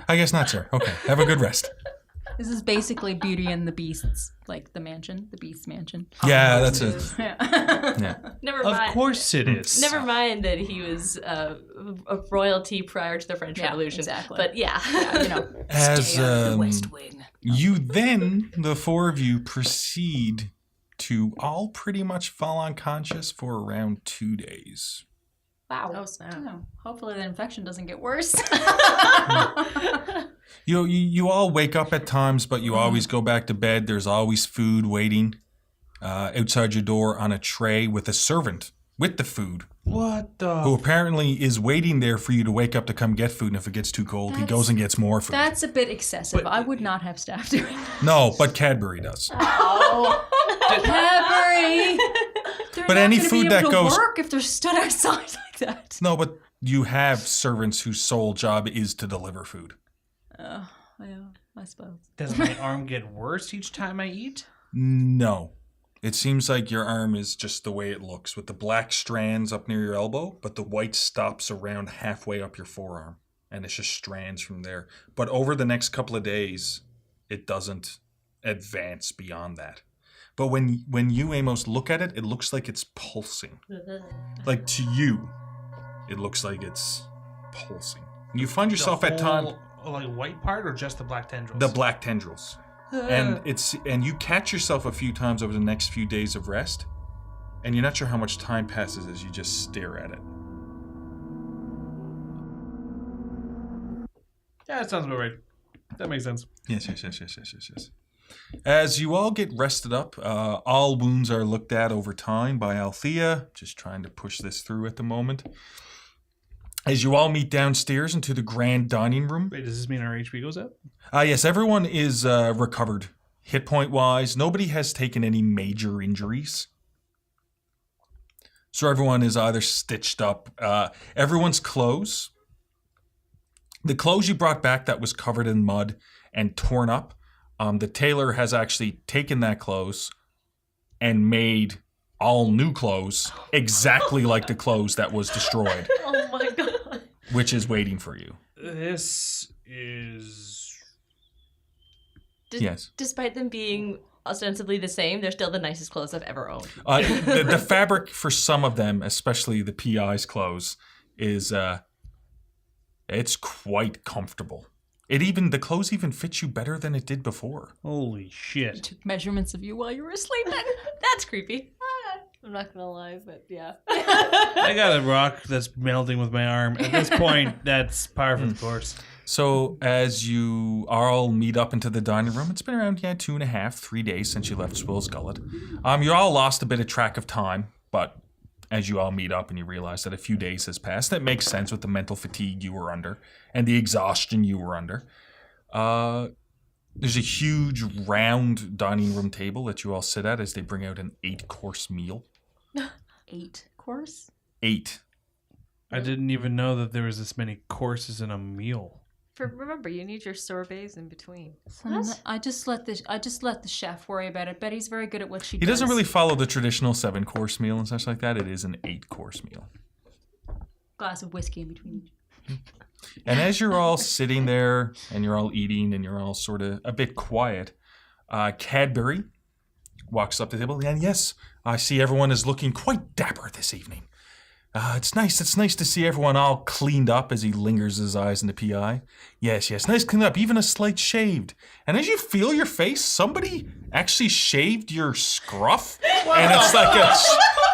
I guess not, sir. Okay. Have a good rest. This is basically Beauty and the Beasts, like the mansion, the Beast's mansion. Yeah, that's it. Yeah. Never Of mind. course it is. Never mind that he was a royalty prior to the French Revolution. Exactly. But yeah. You know, As stay out of the West Wing. you then, the 4 of you, proceed to all pretty much fall unconscious for around 2 days. Wow. Oh, snap. Oh, hopefully the infection doesn't get worse. You all wake up at times, but you always go back to bed. There's always food waiting outside your door on a tray with a servant with the food, What the? who apparently is waiting there for you to wake up to come get food. And if it gets too cold, he goes and gets more food. That's a bit excessive. But- I would not have staff doing that. No, but Cadbury does. Oh. Cadbury! They're But not any gonna food be that able goes- to work if they're stood outside like that. No, but you have servants whose sole job is to deliver food. Yeah, I suppose. Does my arm get worse each time I eat? No. It seems like your arm is just the way it looks, with the black strands up near your elbow, but the white stops around halfway up your forearm, and it's just strands from there. But over the next couple of days, it doesn't advance beyond that. But when you, Amos, look at it, it looks like it's pulsing. Like, to you, it looks like it's pulsing. You find yourself at times... Like white part or just the black tendrils? The black tendrils. And you catch yourself a few times over the next few days of rest, and you're not sure how much time passes as you just stare at it. Yeah, that sounds about right. That makes sense. Yes. As you all get rested up, all wounds are looked at over time by Althea, just trying to push this through at the moment. As you all meet downstairs into the grand dining room. Wait, does this mean our HP goes up? Yes, everyone is recovered. Hit point wise, nobody has taken any major injuries. So everyone is either stitched up. Everyone's clothes. The clothes you brought back that was covered in mud and torn up, the tailor has actually taken that clothes and made all new clothes exactly like the clothes that was destroyed. Oh my god. Which is waiting for you. This is... Yes. Despite them being ostensibly the same, they're still the nicest clothes I've ever owned. The fabric for some of them, especially the PI's clothes, is it's quite comfortable. The clothes even fit you better than it did before. Holy shit. Took measurements of you while you were asleep. That's creepy. I'm not gonna lie, but yeah. I got a rock that's melting with my arm. At this point, that's par for the course. So as you all meet up into the dining room, it's been around 2.5, 3 days since you left Swill's Gullet. You all lost a bit of track of time, but as you all meet up and you realize that a few days has passed. That makes sense with the mental fatigue you were under and the exhaustion you were under. There's a huge round dining room table that you all sit at as they bring out an 8-course meal. 8 course? 8. I didn't even know that there was this many courses in a meal. Remember, you need your sorbets in between. I just let the chef worry about it. Betty's very good at what she does. He doesn't really follow the traditional 7-course meal and such like that. It is an 8-course meal. Glass of whiskey in between each. And as you're all sitting there and you're all eating and you're all sort of a bit quiet, Cadbury walks up to the table. And yes, I see everyone is looking quite dapper this evening. It's nice to see everyone all cleaned up as he lingers his eyes in the PI. Yes, nice cleaned up, even a slight shaved. And as you feel your face, somebody actually shaved your scruff. And it's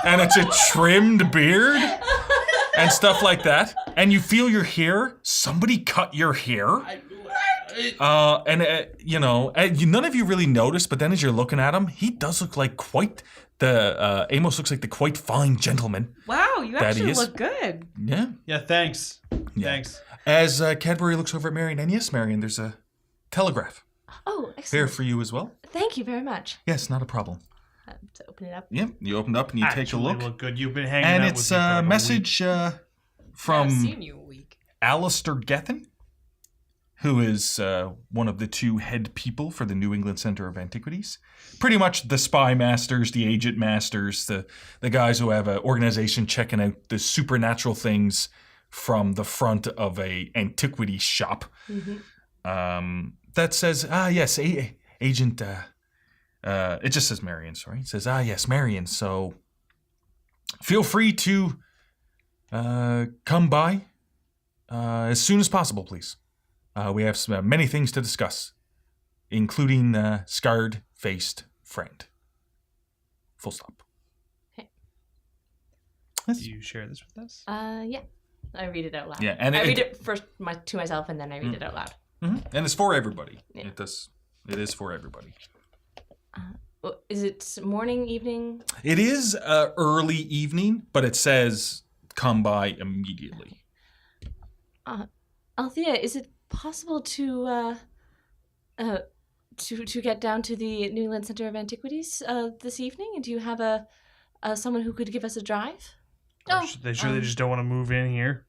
it's a trimmed beard and stuff like that. And you feel your hair, somebody cut your hair. None of you really notice, but then as you're looking at him, he does look like Amos looks like the quite fine gentleman. Wow, you actually look good. Yeah. Yeah, thanks. Yeah. Thanks. As Cadbury looks over at Marion, and yes, Marion, there's a telegraph Oh, there excellent. for you as well. Thank you very much. Yes, not a problem. To open it up. Yeah, you open up and you take a Actually look. look good. You've been hanging And out it's with me for a like message I've from seen you a week. Alistair Gethin, who is one of the 2 head people for the New England Centre of Antiquities. Pretty much the spy masters, the agent masters, the guys who have an organization checking out the supernatural things from the front of a antiquity shop. Mm-hmm. That says, yes, Agent... it just says Marion, sorry. It says, yes, Marion, so feel free to come by as soon as possible, please. We have many things to discuss, including scarred-faced friend. Full stop. Okay. Do you share this with us? Yeah. I read it out loud. Yeah, and I read it first to myself, and then I read it out loud. Mm-hmm. And it's for everybody. Yeah. It is for everybody. Is it morning, evening? It is early evening, but it says come by immediately. Althea, is it possible to get down to the New England Centre of Antiquities this evening? And do you have someone who could give us a drive? They just don't want to move in here.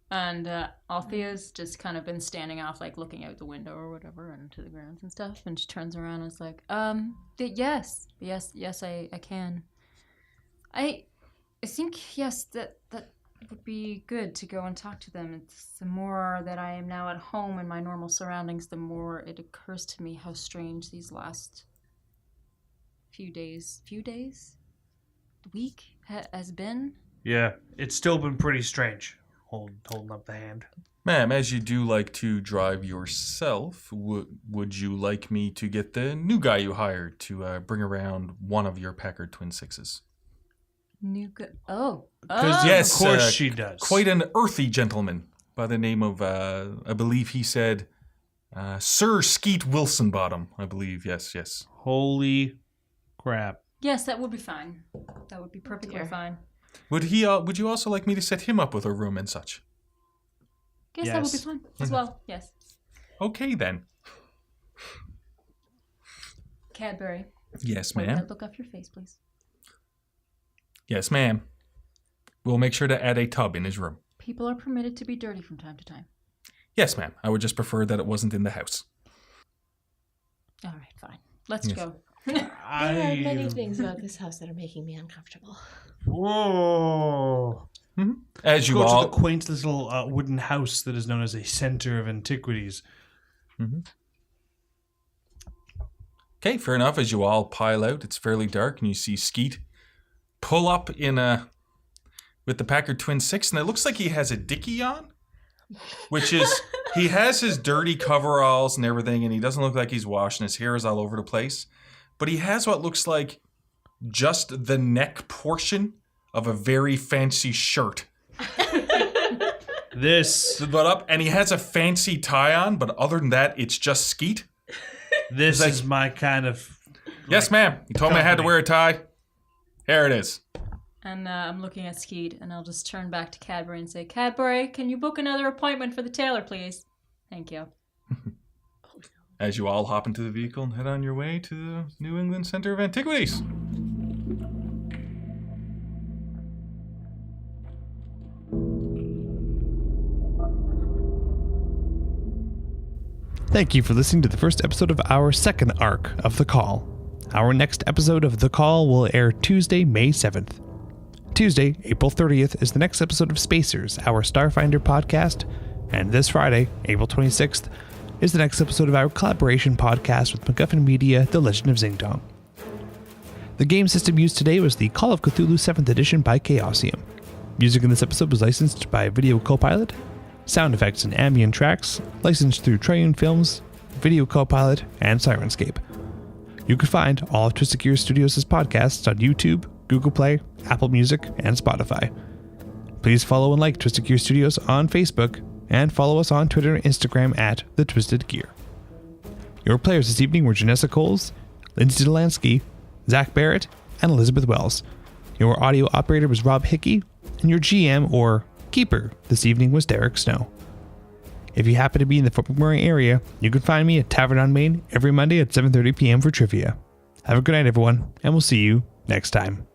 And Althea's just kind of been standing off, like looking out the window or whatever, and to the grounds and stuff. And she turns around and is like, yes, I can. I think yes, that would be good to go and talk to them. It's the more that I am now at home in my normal surroundings, the more it occurs to me how strange these last week has been. Yeah, it's still been pretty strange. Holding up the hand. Ma'am, as you do like to drive yourself, would you like me to get the new guy you hired to bring around one of your Packard Twin Sixes? New guy? Oh. Yes, of course she does. Quite an earthy gentleman by the name of, I believe he said, Sir Skeet Wilsonbottom, I believe. Yes. Holy crap. Yes, that would be fine. That would be perfectly fine. Would you also like me to set him up with a room and such? Yes, that would be fine as well. Yes. Okay then. Cadbury. Yes, Wipe ma'am. that look off your face, please. Yes, ma'am. We'll make sure to add a tub in his room. People are permitted to be dirty from time to time. Yes, ma'am. I would just prefer that it wasn't in the house. All right, fine. Let's go. There are many things about this house that are making me uncomfortable. Whoa. Mm-hmm. As you go all to the quaint little wooden house that is known as a Centre of Antiquities. Mm-hmm. Okay, fair enough. As you all pile out, it's fairly dark, and you see Skeet pull up with the Packard Twin Six, and it looks like he has a dickie on, which is he has his dirty coveralls and everything, and he doesn't look like he's washing. His hair is all over the place, but he has what looks like just the neck portion of a very fancy shirt. But up, and he has a fancy tie on, but other than that, it's just Skeet. This is my kind of... Yes, ma'am. You told me I had to wear a tie. Here it is. And I'm looking at Skeet, and I'll just turn back to Cadbury and say, Cadbury, can you book another appointment for the tailor, please? Thank you. As you all hop into the vehicle and head on your way to the New England Centre of Antiquities. Thank you for listening to the first episode of our second arc of The Call. Our next episode of The Call will air Tuesday, May 7th. Tuesday, April 30th is the next episode of Spacers, our Starfinder podcast, and this Friday, April 26th, is the next episode of our collaboration podcast with MacGuffin Media, The Legend of Xingdong. The game system used today was the Call of Cthulhu 7th Edition by Chaosium. Music in this episode was licensed by Video Copilot. Sound effects and ambient tracks licensed through Triune Films, Video Copilot, and Sirenscape. You can find all of Twisted Gear Studios' podcasts on YouTube, Google Play, Apple Music, and Spotify. Please follow and like Twisted Gear Studios on Facebook, and follow us on Twitter and Instagram at The Twisted Gear. Your players this evening were Janessa Coles, Lindsay Delansky, Zach Barrett, and Elizabeth Wells. Your audio operator was Rob Hickey, and your GM, or Keeper, this evening was Derek Snow. If you happen to be in the Fort McMurray area, you can find me at Tavern on Main every Monday at 7:30 p.m. for trivia. Have a good night, everyone, and we'll see you next time.